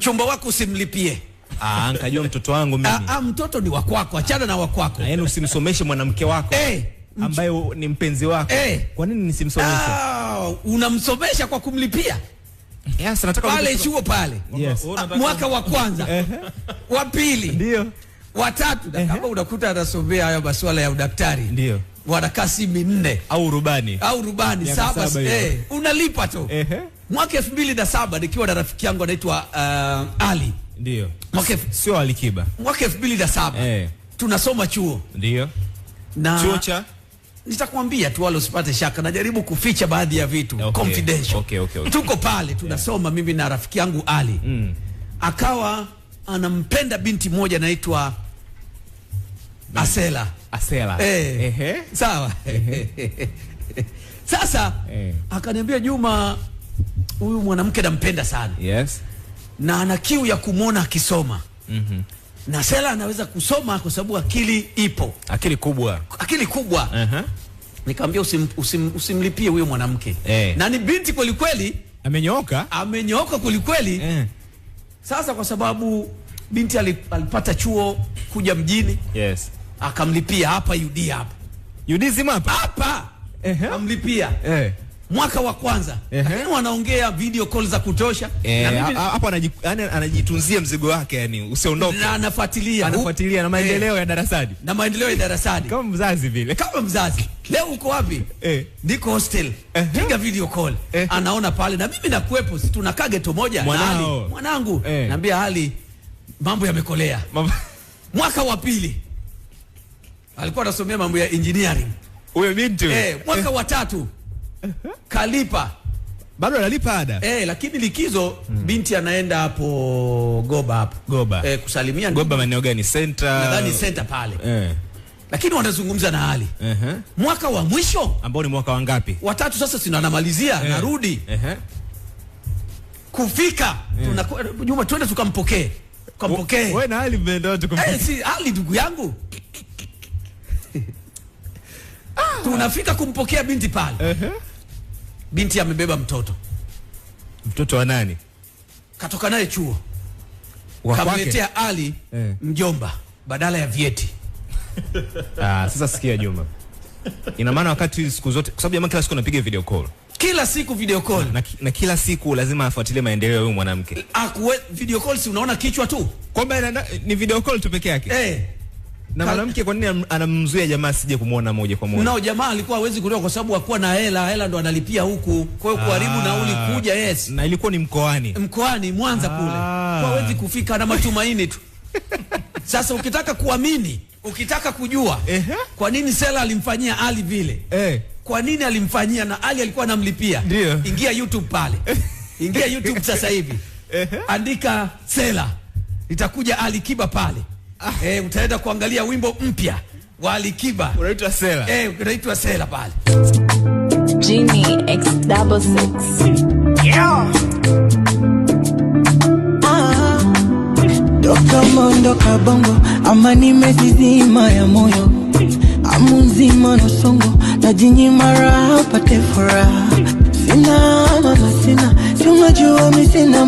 mchumba wako usimlipie. Nikajua mtoto wangu mimi. Mtoto ni wa kwako, achana na wa kwako. Yaani usimsomeshe mwanamke wako ambaye ni mpenzi wako. Kwa nini nisimsomeshe? Unamsomesha kwa kumlipia. Yes, nataka pale chuo pale. Yes. Mwaka wa kwanza, wa pili, ndio, wa tatu, kama unakuta anasomea haya masuala ya udaktari. Ndio. Wanakaa siku 4 au rubani. 7 unalipa tu. Mwaka 2007 nikiwa na rafiki yangu anaitwa Ali. Ndio. Sio Alikiba. Mwaka 2007 tunasoma chuo. Ndio. Na chuo cha nitakwambia tu wala usipate shaka, najaribu kuficha baadhi ya vitu confidential. Tuko pale tunasoma mimi na rafiki yangu Ali. Akawa anampenda binti moja anaitwa Asela. Sawa. Sasa akaniambia, Juma, huyu mwanamke nampenda sana. Yes. Na ana kiu ya kumuona akisoma. Na Asela anaweza kusoma kwa sababu akili ipo. Akili kubwa. Nikamwambia usimlipie huyo mwanamke. Na ni binti kweli kweli. Amenyooka kweli kweli. Sasa kwa sababu binti alipata chuo kuja mjini. Yes. Akamlipia hapa UD hapa. UD zima hapa. Akamlipia. Mwaka wa kwanza. Lakini wanaongea video call za kutosha. Na mimi hapo anajitunzia mzigo wake, yani usiondoke. Na anafuatilia na maendeleo ya darasani. Kama mzazi vile. Leo uko wapi? Niko hostel. Piga video call. Anaona pale na mimi nakuepo, si tunakaa geto moja. Mwanangu. Naambia hali mambo yamekolea. Mwaka wa pili. Alikuwa anasomea mambo ya engineering. Huyo binti. Mwaka wa tatu. Kalipa. Bado analipa ada. Lakini likizo binti anaenda hapo Goba hapo. Kusalimia. Goba maeneo gani? Center. Nadhani center pale. Lakini wanazungumza na Ali. Mwaka wa mwisho ambao ni mwaka wangapi? Wa tatu sasa sina anamalizia, narudi. Kufika. Juma twende tukampokee. Wewe na Ali mmeenda tukampokee. Si Ali ndugu yangu. Tunafika kumpokea binti pale. Binti amebeba mtoto. Mtoto wa nani? Katoka naye chuo. Kamletea Ali mjomba badala ya vyeti. Sasa sikia Juma. Ina maana wakati siku zote, kwa sababu jamaa kila siku anapiga video call. Kila siku video call. Na kila siku lazima afuatilie maendeleo ya huyo mwanamke. Video call si unaona kichwa tu. Kwamba ni video call tu peke yake. Na mwanamke kwa nini anamzuia jamaa asije kumuona moja kwa moja? Nao jamaa alikuwa hawezi kutoka kwa sababu hakuwa na hela ndo analipia huku. Kwa hiyo kuharibu nauli kuja Na ilikuwa ni mkoani Mwanza kule. Kwa hawezi kufika na matumaini tu. Sasa ukitaka kuamini, ukitaka kujua kwa nini Sela alimfanyia Ali vile. Kwa nini alimfanyia na Ali alikuwa anamlipia? Ingia YouTube pale. Ingia YouTube sasa hivi. Andika Sela. Itakuja Alikiba pale. Utaenda kuangalia wimbo mpya wa Alikiba. Unaitwa Sela. Unaitwa Sela pale. Genie X66. Doka mondo kabongo, ama nimezizima ya moyo. Amu nzima no songo, na jinyima raha pate furaha. Sina, si unajua mi sina